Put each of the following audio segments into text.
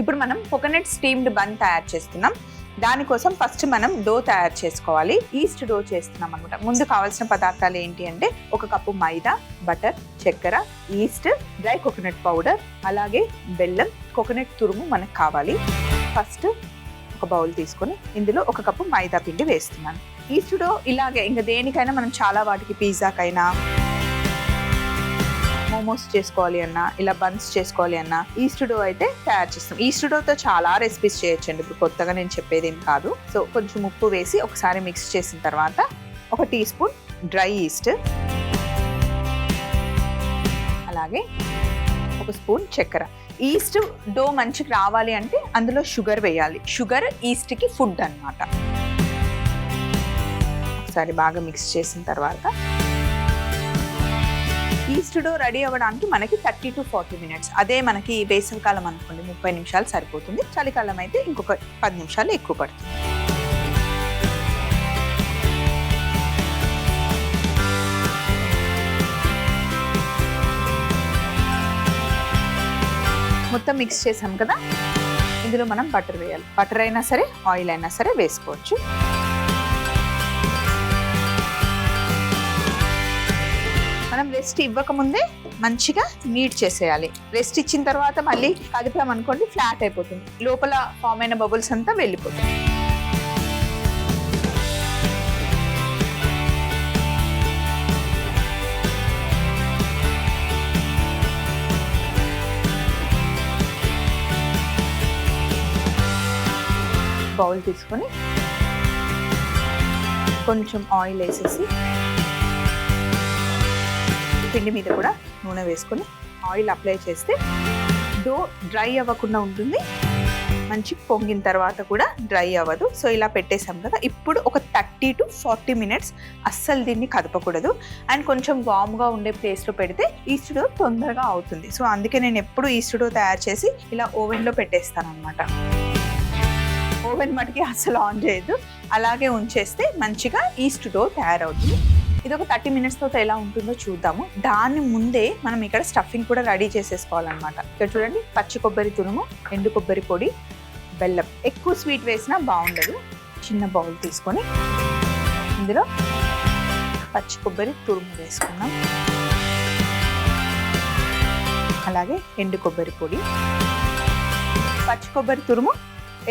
ఇప్పుడు మనం coconut steamed bun తయారు చేస్తున్నాం. దానికోసం ఫస్ట్ మనం డో తయారు చేసుకోవాలి. ఈస్ట్ డో చేస్తున్నాం అనమాట. ముందు కావాల్సిన పదార్థాలు ఏంటి అంటే 1 కప్పు మైదా, బటర్, చక్కెర, ఈస్ట్, డ్రై కోకోనట్ పౌడర్, అలాగే బెల్లం, కోకోనట్ తురుము మనకు కావాలి. ఫస్ట్ ఒక బౌల్ తీసుకొని ఇందులో 1 కప్పు మైదా పిండి వేస్తున్నాను. ఈస్ట్ డో ఇలాగే ఇంకా దేనికైనా మనం చాలా వాటికి పిజ్జాకైనా, మోమోస్ చేసుకోవాలి అన్నా, ఇలా బన్స్ చేసుకోవాలి అన్నా ఈస్ట్ డో అయితే తయారు చేస్తాం. ఈస్ట్ డోతో చాలా రెసిపీస్ చేయొచ్చండి. ఇప్పుడు కొత్తగా నేను చెప్పేది ఏం కాదు. సో కొంచెం ఉప్పు వేసి ఒకసారి మిక్స్ చేసిన తర్వాత 1 టీ స్పూన్ డ్రై ఈస్ట్, అలాగే 1 స్పూన్ చక్కెర. ఈస్ట్ డో మంచిగా రావాలి అంటే అందులో షుగర్ వేయాలి. షుగర్ ఈస్ట్కి ఫుడ్ అన్నమాట. ఒకసారి బాగా మిక్స్ చేసిన తర్వాత ఈస్ట్ డో రెడీ అవ్వడానికి మనకి 30 to 40 minutes. అదే మనకి వేసవికాలం అనుకోండి 30 నిమిషాలు సరిపోతుంది. చలికాలం అయితే ఇంకొక 10 నిమిషాలు ఎక్కువ పడుతుంది. మొత్తం మిక్స్ చేసాం కదా, ఇందులో మనం బటర్ వేయాలి. బటర్ అయినా సరే, ఆయిల్ అయినా సరే వేసుకోవచ్చు. మనం రెస్ట్ ఇవ్వకముందే మంచిగా నీట్ చేసేయాలి. రెస్ట్ ఇచ్చిన తర్వాత మళ్ళీ కదిపామనుకోండి ఫ్లాట్ అయిపోతుంది. లోపల ఫామ్ అయిన బబుల్స్ అంతా వెళ్ళిపోతుంది. బౌల్ తీసుకొని కొంచెం ఆయిల్ వేసేసి పిండి మీద కూడా నూనె వేసుకొని ఆయిల్ అప్లై చేస్తే డో డ్రై అవ్వకుండా ఉంటుంది. మంచి పొంగిన తర్వాత కూడా డ్రై అవ్వదు. సో ఇలా పెట్టేసాం కదా, ఇప్పుడు ఒక 30 to 40 minutes అస్సలు దీన్ని కదపకూడదు. అండ్ కొంచెం వామ్గా ఉండే ప్లేస్లో పెడితే ఈస్ట్ డో తొందరగా అవుతుంది. సో అందుకే నేను ఎప్పుడు ఈస్ట్ డో తయారు చేసి ఇలా ఓవెన్లో పెట్టేస్తాను అనమాట. ఓవెన్ మటుకి అస్సలు ఆన్ చేయొద్దు, అలాగే ఉంచేస్తే మంచిగా ఈస్ట్ డో తయారవుతుంది. ఇది ఒక 30 minutes తర్వాత ఎలా ఉంటుందో చూద్దాము. దాని ముందే మనం ఇక్కడ స్టఫింగ్ కూడా రెడీ చేసేసుకోవాలన్నమాట. ఇక్కడ చూడండి, పచ్చి కొబ్బరి తురుము, ఎండు కొబ్బరి పొడి, బెల్లం. ఎక్కువ స్వీట్ వేసినా బాగుండదు. చిన్న బౌల్ తీసుకొని ఇందులో పచ్చి కొబ్బరి తురుము వేసుకున్నాం, అలాగే ఎండు కొబ్బరి పొడి. పచ్చి కొబ్బరి తురుము,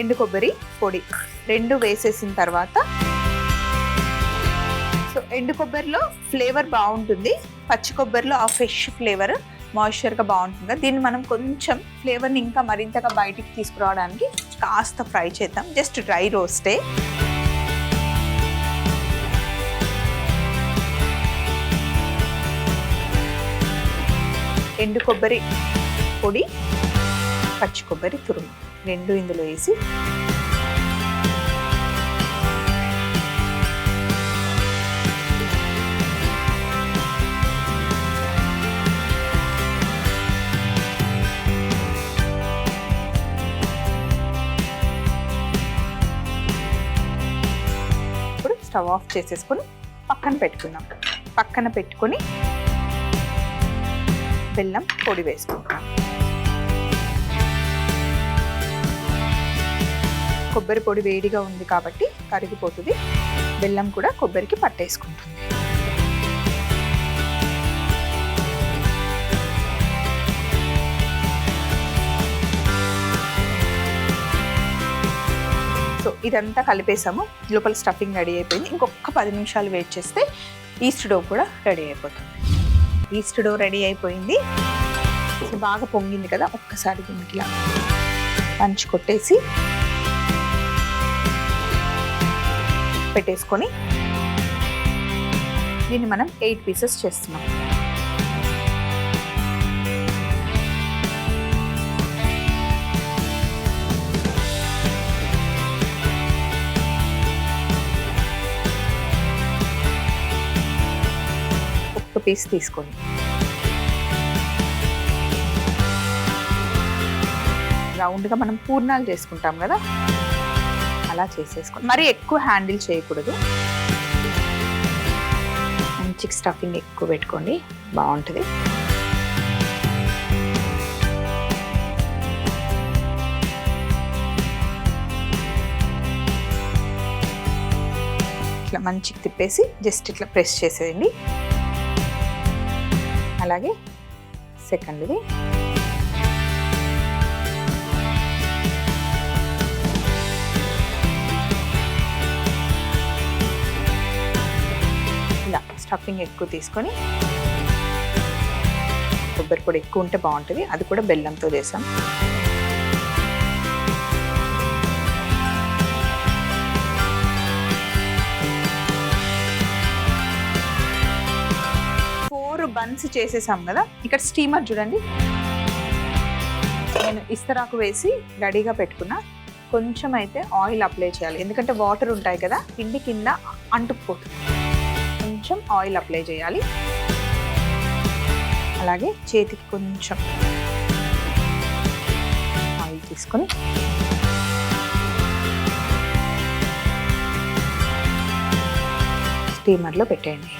ఎండు కొబ్బరి పొడి రెండు వేసేసిన తర్వాత, సో ఎండు కొబ్బరిలో ఫ్లేవర్ బాగుంటుంది, పచ్చి కొబ్బరిలో ఆ ఫ్రెష్ ఫ్లేవర్ మాయిశ్చర్గా బాగుంటుంది. దీన్ని మనం కొంచెం ఫ్లేవర్ని ఇంకా మరింతగా బయటికి తీసుకురావడానికి కాస్త ఫ్రై చేద్దాం. జస్ట్ డ్రై రోస్టే. ఎండు కొబ్బరి పొడి, పచ్చి కొబ్బరి తురుము రెండు ఇందులో వేసి స్టవ్ ఆఫ్ చేసేసుకొని పక్కన పెట్టుకుందాం. పక్కన పెట్టుకొని బెల్లం పొడి వేసుకుంటాం. కొబ్బరి పొడి వేడిగా ఉంది కాబట్టి కరిగిపోతుంది. బెల్లం కూడా కొబ్బరికి పట్టేసుకుంటుంది. సో ఇదంతా కలిపేసాము. లోపల స్టఫింగ్ రెడీ అయిపోయింది. ఇంకొక 10 నిమిషాలు వెయిట్ చేస్తే ఈస్ట్ డో కూడా రెడీ అయిపోతుంది. ఈస్ట్ డో రెడీ అయిపోయింది. సో బాగా పొంగింది కదా, ఒక్కసారి దీనికి ఇలా పంచి కొట్టేసి పెట్టేసుకొని దీన్ని మనం 8 పీసెస్ చేస్తున్నాం. ఒక్క పీస్ తీసుకోండి. రౌండ్గా మనం పూర్ణాలు చేసుకుంటాం కదా, అలా చేసేసుకోండి. మరి ఎక్కువ హ్యాండిల్ చేయకూడదు. మంచి స్టఫింగ్ ఎక్కువ పెట్టుకోండి, బాగుంటుంది. ఇట్లా మంచిగా తిప్పేసి జస్ట్ ఇట్లా ప్రెస్ చేసేయండి. అలాగే సెకండ్ది ఇలా స్టఫింగ్ ఎక్కువ తీసుకొని, కొబ్బరి పొడి ఎక్కువ ఉంటే బాగుంటుంది, అది కూడా బెల్లంతో చేసాం. బన్స్ చేసేసాం కదా. ఇక్కడ స్టీమర్ చూడండి, నేను ఇస్తరాకు వేసి రెడీగా పెట్టుకున్నా. కొంచెం అయితే ఆయిల్ అప్లై చేయాలి, ఎందుకంటే వాటర్ ఉంటాయి కదా, పిండి కింద అంటుకుపోతుంది. కొంచెం ఆయిల్ అప్లై చేయాలి. అలాగే చేతికి కొంచెం ఆయిల్ తీసుకొని స్టీమర్లో పెట్టేయండి.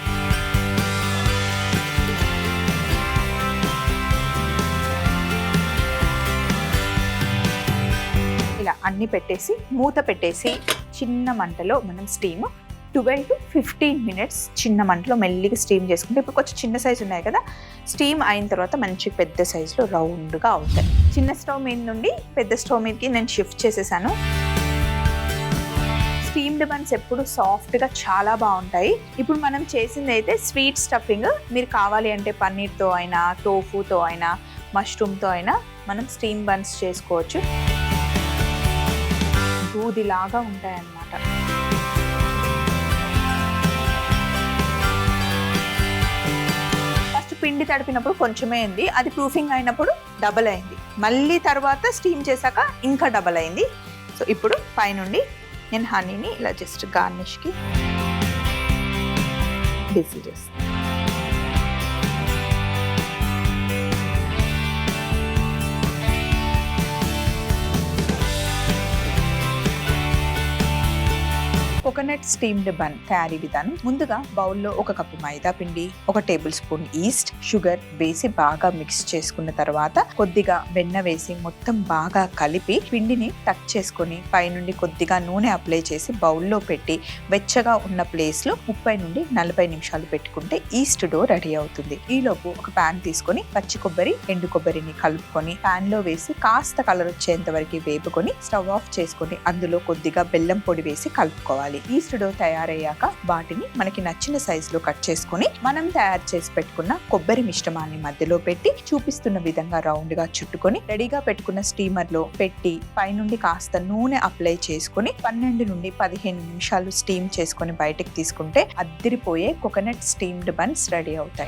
ఇలా అన్ని పెట్టేసి మూత పెట్టేసి చిన్న మంటలో మనం స్టీమ్ 12 to 15 minutes చిన్న మంటలో మెల్లిగా స్టీమ్ చేసుకుంటే, ఇప్పుడు కొంచెం చిన్న సైజు ఉన్నాయి కదా, స్టీమ్ అయిన తర్వాత మంచి పెద్ద సైజులో రౌండ్గా అవుతాయి. చిన్న స్టవ్ మీద నుండి పెద్ద స్టవ్ మీదకి నేను షిఫ్ట్ చేసేసాను. స్టీమ్డ్ బన్స్ ఎప్పుడు సాఫ్ట్గా చాలా బాగుంటాయి. ఇప్పుడు మనం చేసింది అయితే స్వీట్ స్టఫింగ్. మీరు కావాలి అంటే పన్నీర్తో అయినా, టోఫూతో అయినా, మష్రూమ్తో అయినా మనం స్టీమ్ బన్స్ చేసుకోవచ్చు. దూదిలాగా ఉంటాయన్నమాట. ఫస్ట్ పిండి తడిపినప్పుడు కొంచెమే అయింది, అది ప్రూఫింగ్ అయినప్పుడు డబల్ అయింది, మళ్ళీ తర్వాత స్టీమ్ చేశాక ఇంకా డబల్ అయింది. సో ఇప్పుడు పైనుండి నేను హనీని ఇలా జస్ట్ గార్నిష్కి బిజీ చేస్తాను. కోకోనట్ స్టీమ్డ్ బన్ తయారీ విధానం. ముందుగా బౌల్లో 1 కప్పు మైదా పిండి, 1 టేబుల్ స్పూన్ ఈస్ట్, షుగర్ వేసి బాగా మిక్స్ చేసుకున్న తర్వాత కొద్దిగా వెన్న వేసి మొత్తం బాగా కలిపి పిండిని టచ్ చేసుకొని పైనుండి కొద్దిగా నూనె అప్లై చేసి బౌల్లో పెట్టి వెచ్చగా ఉన్న ప్లేస్ లో 30 నుండి 40 నిమిషాలు పెట్టుకుంటే ఈస్ట్ డో రెడీ అవుతుంది. ఈలోపు ఒక ప్యాన్ తీసుకొని పచ్చి కొబ్బరి, ఎండు కొబ్బరిని కలుపుకొని ప్యాన్ లో వేసి కాస్త కలర్ వచ్చేంత వరకు వేపుకొని స్టవ్ ఆఫ్ చేసుకొని అందులో కొద్దిగా బెల్లం పొడి వేసి కలుపుకోవాలి. ఈస్ట్ డో తయారయ్యాక వాటిని మనకి నచ్చిన సైజులో కట్ చేసుకుని మనం తయారు చేసి పెట్టుకున్న కొబ్బరి మిశ్రమాన్ని మధ్యలో పెట్టి చూపిస్తున్న విధంగా రౌండ్ గా చుట్టుకొని రెడీగా పెట్టుకున్న స్టీమర్ లో పెట్టి పైనుండి కాస్త నూనె అప్లై చేసుకుని 12 నుండి 15 నిమిషాలు స్టీమ్ చేసుకుని బయటకు తీసుకుంటే అద్దిరిపోయే కోకోనట్ స్టీమ్డ్ బన్స్ రెడీ అవుతాయి.